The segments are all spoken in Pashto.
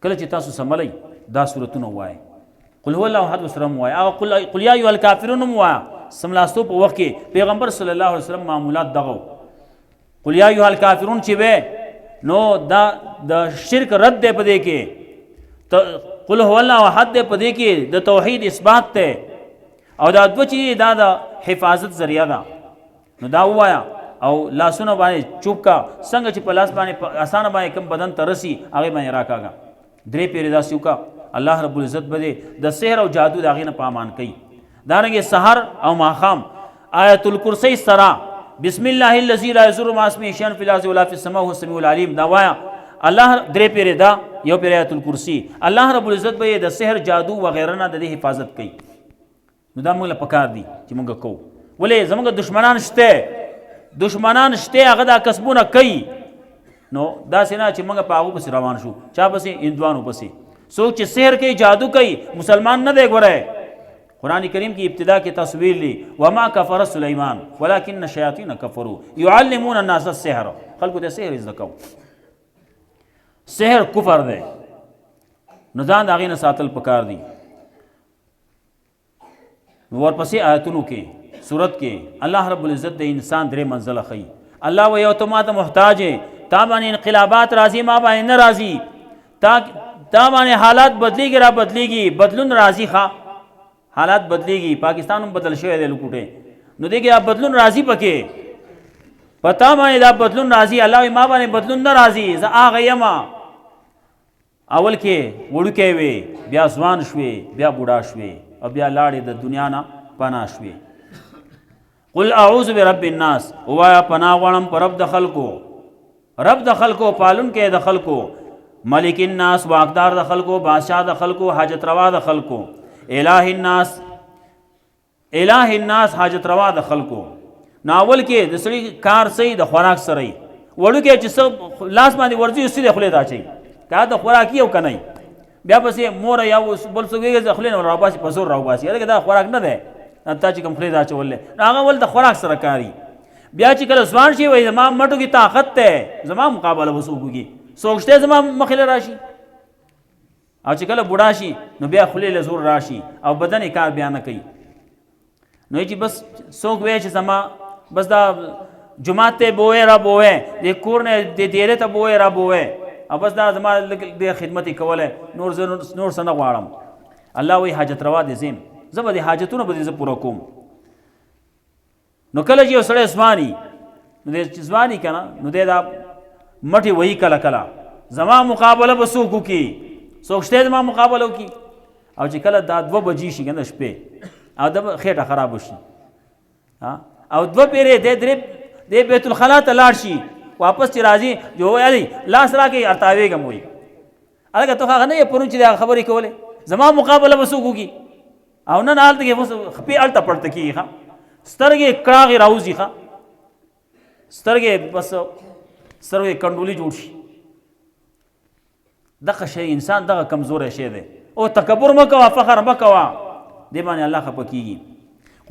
کله چې تاسو سملی دا سورتونه ووایئ، قل هو الله احد ورسره ووایئ، او قل یا ایها الکافرون هم ووایه. سملاستو په وخت کې پیغمبر صلی الله علیه وسلم معمولات دغه قل یا ایها الکافرون چې وی نو دا د شرک رد دی په دې کې، قل هو الله احد دی په دې کې د توحید اثبات دی، او دا دوه چې دا د حفاظت ذریعہ ده. نو دا ووایه او لاسونه باندې چوب کا، څنګه چې په لاس باندې اسانه باندې کم بدن ته رسی هغې باندې راکاږه. 3 پیرې داسې وکړه، الله رب العزت به دې د سحر او جادو د هغې نه په امان کوي. دارنګې سحر او ماښام آیت الکرسی سره بسم الله الذي لا يضر مع اسمه شيء في الارض ولا في السماء وهو السميع العليم دا وایه. الله 3 پیرې دا، یو پیر آیت الکرسی. الله رب العزت به د سحر جادو وغیره نه د دې حفاظت کوي. نو دا موږ له پکار دي چې موږ کوو. ولې زموږ دشمنان شته هغه دا کسبونه کوي، نو داسې نه چې موږ په هغو پسې روان شو. چا پسې؟ هندوانو پسې. څوک چې سحر کوي جادو کوي مسلمان نه دی. ګوره قرآن کریم کی ابتدا کی تصویر لی وما کفر سلیمان ولکن الشیاطین کفروا یعلمون الناس السحر. خلکو ته سحر زده کو، سحر کفر دی، نو ځان د هغې نه ساتل پکار دي. ورپسې آیتونو کې صورت کې الله رب العزت د انسان 3 منزله ښیي. الله و یو ته ما ته محتاج یې، تا باندې انقلابات راځي ما باندې نه راځي، تا باندې حالات بدلیږي را بدلیږي، بدلون راځي. حالات بدلیږي، پاکستان هم بدل شوی دی لکوټې، نو دی کې دا بدلون راځي، پکې پتا باندې دا بدلون راځي. الله وایي ما باندې بدلون نه راځي، زه هغه یم. اول کې وړوکی وې، بیا ځوان شوې، بیا بوډا شوې، او بیا لاړې د دنیا نه پناه شوې. قل اعوذ برب الناس، ووایه پناه غواړم په رب د خلکو، رب د خلکو، پالونکی د خلکو، ملک الناس، واکدار د خلکو، بادشاہ د خلکو، حاجت روا د خلکو، الہ الناس، الہ الناس حاجت روا د خلکو. ناول کې د سړي کار صحیح د خوراک سره وي. وړوکی چې څه لاس باندې ورځي سیدې خولې ته اچوي، که د خوراکي او که نه، بیا پسې مور یا بل څوک ویږي د خولې نه راوباسي، په زور راوباسي. هلکه دا خوراک نه دی، تا چې کوم خولې ته اچول دی نو هغه ول د خوراک سره کاري. بیا چې کله ځوان شي وایي زما مټو کې طاقت دی، زما مقابله به څوک وکړي، څوک شته زما مخې له راشي. او چې کله بوډا شي نو بیا خولې له زور راشي او بدن یې کار بیا نه کوي. نو چې بس څوک وایي چې زما بس دا جماعت ته بووی را بووی، د کور نه د دیرې ته بووی را بووی، او بس دا زما د خدمت یې کولی، نور څه نه غواړم. الله وایي حاجت روا دې زم، زه به دې حاجتونه به دې زه پوره کوم. نو کله چې یو سړی ځواني، نو دی چې ځواني که نه، نو دی دا مټې وهي کله کله، زما مقابله به څوک وکړي، څوک شته زما مقابله وکړي. او چې کله دا 2 بجې شي که نه شپې، او د خېټه خراب شي، او 2 پیرې دی بیت الخلا ته لاړ شي، واپس چې راځي جو وایي لاس راکړي ارتاوېږم وایي. هلکه ته هغه نه یې پرون چې دا خبرې کولې، زما مقابله به څوک وکړي. او نن هلته کې خپې هلته پړته کېږي، سترګې کړاغې راوځي، سترګې بس سترګې کنډولي جوړ شي. دغه شی انسان دغه کمزوری شی دی. او تکبر مه کوه، فخر مه کوه، دې باندې الله خفه کېږي.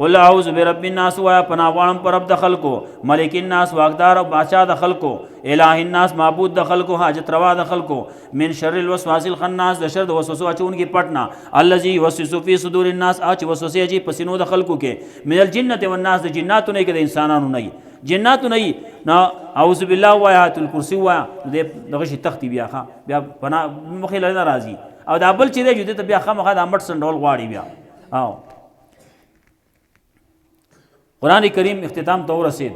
قل اعوذ برب الناس، وایه پناه غواړم په رب د خلکو، ملک الناس واکدار او بادشاہ د خلکو، الہ الناس معبود د خلکو، حاجت روا د خلکو، من شر الوسواس الخناس، د شر د وسوسو اچونکي پټ نه، الذي يوسوس في صدور الناس، هغه چې وسوسې اچوي په سینو د خلکو کې، من الجنة والناس، د جناتو نه، که د انسانانو نه، جناتو نه. نو اعوذ بالله وایه، آیت الکرسی وایه، دغه شي تختی بیا بیا پناه مخې له نه راځي. او دا بل چې دی دې ته بیا خامخا دا مټ سنډول غواړي بیا. او قرآن کریم اختتام ته ورسید.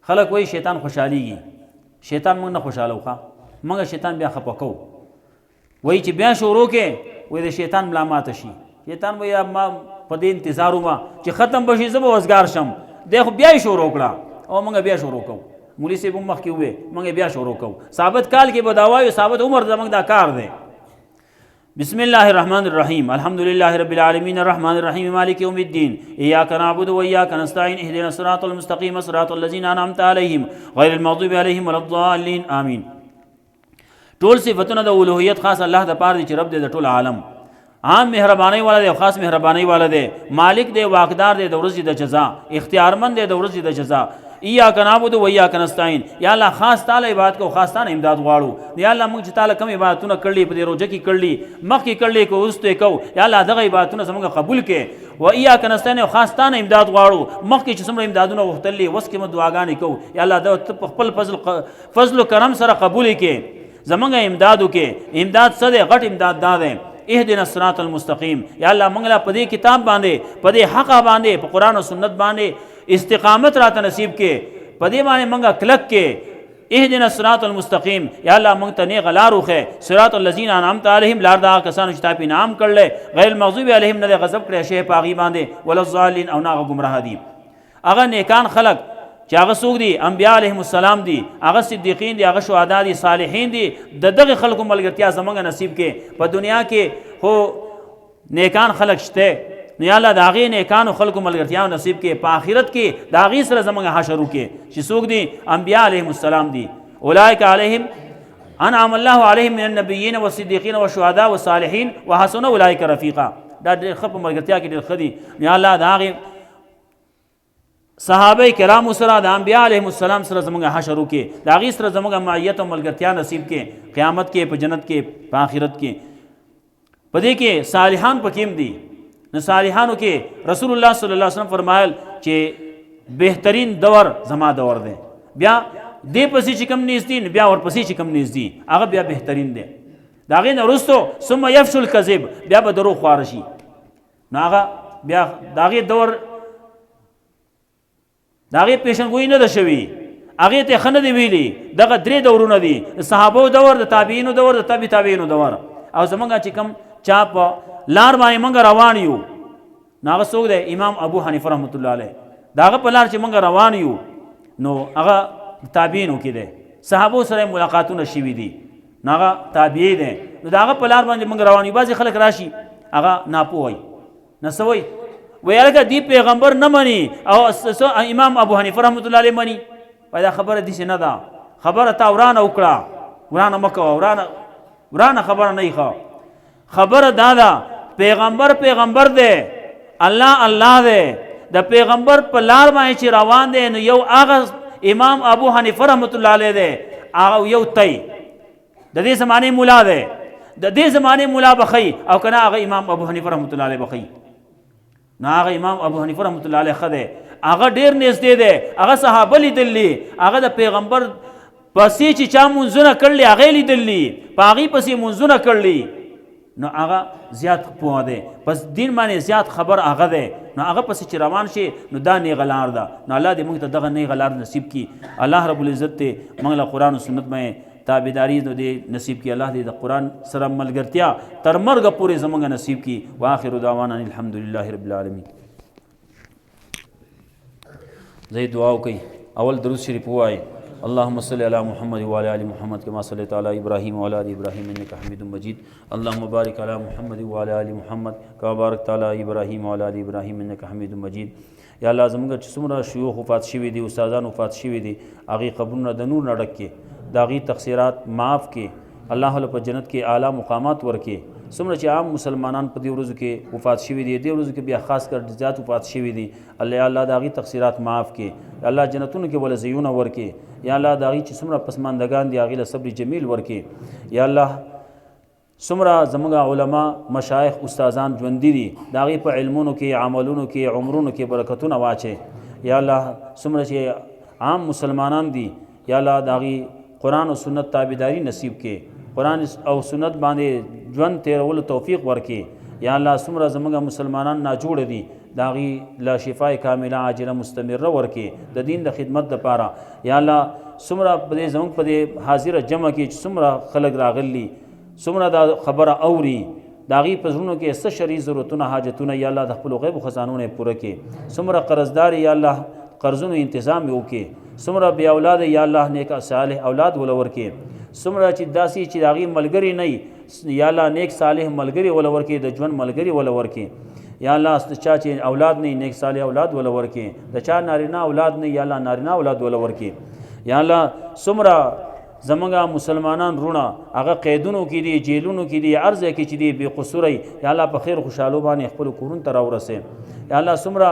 خلک وایي شیطان خوشحالیږي، شیطان موږ نه خوشحالو، موږ شیطان بیا خفه کوو. وایي چې بیا شروع کې وایي د شیطان ملا ماته شي، شیطان وایي ما په دې انتظار وم چې ختم به شي، زه به وزګار شم، دی خو بیا یې شروع کړه، او موږ بیا شروع کوو. مولوي صاحب هم مخکې ووی موږ بیا شروع کوو. ثابت کال کې به دا وایو، ثابت عمر زموږ دا کار دی. بسم الله الرحمن الرحیم، الحمد لله رب العالمین الرحمن الرحیم مالک یوم الدین، ایاک نعبد و ایاک نستعین، اهدنا الصراط المستقیم صراط الذین انعمت علیهم غیر المغضوب علیهم ولا الضالین، آمین. ټول صفتونه د اولوهیت خاص الله د پاره دي چې رب دې د ټول عالم، عام مهرباني والا دی او خاص مهرباني والا دی، مالک دی، واقدار دی د ورځې د جزا، اختیارمند دی د ورځې د جزا، ایاک نعبد و ایاک نستعین. یا الله خاص تعالی عبادت کو، خاص تعالی امداد غواړو. یا الله موږ چې تعالی کوم عبادتونه کړلي په دې روزه کې کړلي، مخکې کړلي کو وروسته کو، یا الله دغه عبادتونه زموږ قبول کړي. و ایاک نستعین او خاص تعالی امداد غواړو، مخکې چې څومره امدادونه غوښتلي وس کې مو دعاګانې کو، یا الله د خپل فضل و کرم سره قبول کړي، زموږ امداد وکړي. امداد څه دی؟ غټ امداد دا دی اهدنا الصراط المستقیم. یا الله موږ له په دې کتاب باندې، په دې حق باندې، په قرآن او سنت باندې استقامت راته نصیب کې، په دې باندې موږ کلک کې. اهدنا الصراط المستقیم. یا الله موږ ته نیغه لار وښیه. صراط الذین انعمت علیهم، لار د هغه کسانو چې تا پې انعام کړلی، غیر المغضوب علیهم نه دی غضب کړی شی په هغې باندې، ولا الضالین او نه هغه ګمراه دي. هغه نیکان خلق چې هغه څوک دي؟ انبیا علیهم السلام دي، هغه صدیقین دي، هغه شهدا دي، صالحین دي. د دغه خلکو ملګرتیا زموږ نصیب کې. په دنیا کې خو نیکان خلق شته، نو یا الله د هغې نیکانو خلکو ملګرتیا نصیب کې. په آخرت کې د هغې سره زموږ حشر وکړي چې څوک دي؟ انبیا علیهم السلام دي. اولئک علیهم انعم الله علیهم من النبیین والصدیقین والشهداء والصالحین وحسن اولئک رفیقا. دا ډېر ښه په ملګرتیا کې ډېر ښه دي. یا الله د هغې صحابه کرامو سره، د انبیا علیهم السلام سره زموږ حشر وکړي، د هغې سره زموږ معیت او ملګرتیا نصیب کې، قیامت کې، په جنت کې، په آخرت کې. په دې کې صالحان پکې هم دي. نو صالحانو کې رسول الله صلی الله علیه وسلم فرمایل چې بهترین دور زما دور دی، بیا دې پسې چې کوم نیز دي، بیا ورپسې چې کوم نیز دي هغه بیا بهترین دی. د هغې نه وروستو ثم یفشو الکذب، بیا به دروغ خواره شي. نو هغه بیا د هغې دور د هغې پیشنګویي نه ده شوي، هغې ته ښه نه دي ویلي. دغه درې دورونه دي: د صحابو دور، د تابعینو دور، د تبع تابعینو دور. او زمونږ چې کوم چا په لار باندې موږ روان یو، نو هغه څوک دی؟ امام ابو حنیفه رحمت الله علیه. د هغه په لار چې موږ روان یو، نو هغه تابعینو کې دی. صحابو سره ملاقاتونه شوي دي، نو هغه تابعی دی. نو د هغه په لار باندې موږ روان یو. بعضې خلک راشي هغه ناپوه وي، نه څه وایي، وایي هلکه دی پیغمبر نه مني او امام ابو حنیفه رحمت الله علیه مني. وایي دا خبره داسې نه ده، خبره تا ورانه وکړه، ورانه مه کوه، ورانه خبره نه ښه. خبره دا ده پیغمبر دی، الله دی. د پیغمبر په لار باندې چې روان دی، نو یو هغه امام ابو حنیفه رحمت الله علیه دی، هغه یو تی د دې زمانې مولا دی، د دې زمانې مولا بخی، او که نه هغه امام ابو حنیفه رحمت الله علیه بخی. نو هغه امام ابو حنیفه رحمت الله علیه ښه دی، هغه ډېر نږدې دی، هغه صحابه لیدلي، هغه د پیغمبر پسې چې چا منځونه کړلي هغې لیدلي، په هغې پسې منځونه کړلي. نو هغه زیات پوه دی، پس دین باندې زیات خبر هغه دی. نو هغه پسې چې روان شي، نو دا نیغه لار ده. نو الله دې موږ ته دغه نیغه لار نصیب کړي. الله رب العزت دې موږ له قرآن او سنت باندې تابعداري دې نصیب کړي. الله دې د قرآن سره ملګرتیا تر مرګه پورې زموږ نصیب کړي. واخر دعوانا الحمد لله رب العالمین. زه دعا وکړئ، اول درود شریف ووایئ. اللهم صل على محمد وعلى ال محمد كما صليت على ابراهيم وعلى ال ابراهيم انك حميد مجيد. اللهم بارك على محمد وعلى ال محمد كما باركت على ابراهيم وعلى ال ابراهيم انك حميد مجيد. یا الله زموږ چې څومره شيوخ وفات شوي دي، استادان وفات شوي دي، هغې قبرونه د نور نه ډک کړي، د هغې تقصیرات معاف کړي. الله له په جنت کې اعلی مقامات ورکړي. څومره چې عام مسلمانان په دې ورځو کې وفات شوي دي، دې ورځو کې بیا خاص کر زیات وفات شوي دي، الله د هغې تقصیرات معاف کړي. الله جنتونو کې وله ځایونه ورکړي. یا الله د هغې چې څومره پسماندګان دي هغې له صبر جمیل ورکړي. یا الله څومره زموږ علما مشایخ استادان ژوندي دي، د هغې په علمونو کې، عملونو کې، عمرونو کې برکتونه واچي. یا الله څومره چې عام مسلمانان دي، یا الله د هغې قرآن او سنت تابعداري نصیب کړي، قرآن او سنت باندې ژوند تېرولو توفیق ورکړي. یا الله څومره زموږ مسلمانان ناجوړه دي، د هغې له شفای کامله عاجله مستمره ورکړي د دین د خدمت دپاره. یا الله څومره په دې زموږ په دې حاضره جمع کې چې څومره خلک راغلي، څومره دا خبره اوري، د هغې په زړونو کې څه شرعي ضرورتونه، حاجتونه، یا الله د خپلو غیبو خزانونه یې پوره کړي. څومره قرضدار یا الله قرضونو انتظام یې وکړي. څومره بې اولاده یا الله نیک صالح اولاد وله ورکړي. څومره چې داسې چې د هغې ملګري نه وي، یا الله نیک صالح ملګري وله ورکړي، د ژوند ملګري وله ورکړي. یا الله د چا چې اولاد نه نیک صالح اولاد وله ورکړي، د چا نارینه اولاد نه یا الله نارینه اولاد وله ورکړي. یا الله څومره زمونږ مسلمانان رونه هغه قیدونو کې دي، جیلونو کې دي، هر ځای کې چې دي بې قصوره، یا الله په خیر خوشحالو باندې خپلو کورونو ته راورسوي. یا الله څومره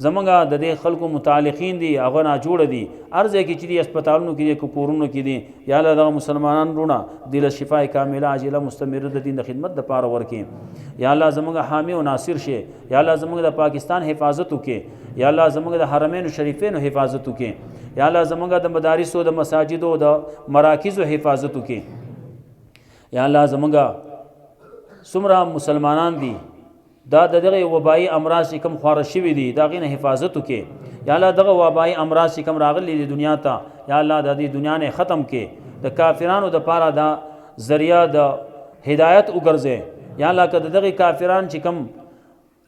زمونږ د دې خلکو متعلقین دي هغه ناجوړه دي هر ځای کې چې دي هسپتالونو کې دي که کورونو کې دي یا الله دغه مسلمانان وروڼه دې له شفای کامله عاجله مستمره د دین د خدمت دپاره ورکړي یا الله زمونږ حامي او ناصر شي یا الله زمونږ د پاکستان حفاظت وکړي یا الله زمونږ د حرمین شریفینو حفاظت وکړي یا الله زمونږ د مدارسو د مساجدو د مراکزو حفاظت وکړي یا الله زمونږ څومره مسلمانان دي دا دغه وبایي امراض چې کوم خواره شوي دي د هغې نه حفاظت وکړي یا الله دغه وبایي امراض چې کوم راغلي دي دنیا ته یا الله د دې دنیا نه ختم کړي د کافرانو دپاره دا ذریعه د هدایت وګرځي یا الله که دغه کافران چې کوم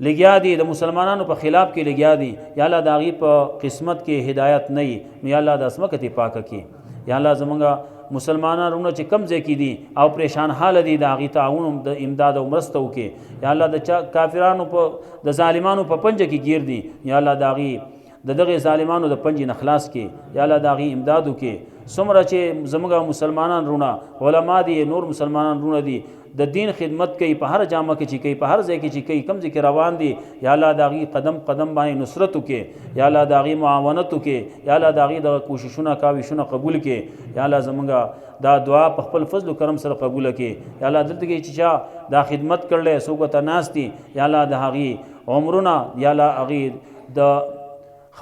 لګیا دي د مسلمانانو په خلاف کې لګیا دي یا الله د هغې په قسمت کې هدایت نه وي نو یا الله د عصمت یې پاکه کړي یا الله زمونږ مسلمانانو چې کم ځای کې دي او پریشان حال دي د هغې تعاون د امداد او مرسته وکړي یا الله د کافرانو په د ظالمانو په پنجه کې گیر دي یا الله د هغې د دغه ظالمانو د پنجې نه خلاص کړي یا الله د هغې امداد وکړي څومره چې زموږ مسلمانان وروڼه علما دي نور مسلمانان وروڼه دي د دین خدمت کوي په هر جامه کې چې کوي په هر ځای کې چې کوي کم ځای کې روان دي یا الله د هغې قدم قدم باندې نصرت وکړي یا الله د هغې معاونت وکړي یا الله د هغې دغه کوششونه کاوشونه قبول کړي یا الله زموږ دا دعا په خپل فضل و کرم سره قبوله کړي یا الله دلته کې چې چا دا خدمت کړلی څوک ورته ناست دي یا الله د هغې عمرونه یا الله هغې د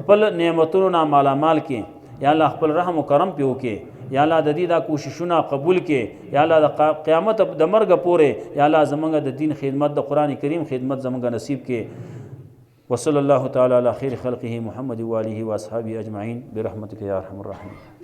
خپل نعمتونو نه مالامال کړي یا الله خپل رحم و کرم پې وکړي یا الله د دې دا کوششونه قبول کړي یا الله د قیامت د مرګ پورې یا الله زمونږ د دین خدمت د قرآن کریم خدمت زمونږ نصیب کړي وصلی الله تعالی علی خیر خلقه محمد و آله و اصحابه اجمعین برحمتک یا ارحم الراحمین.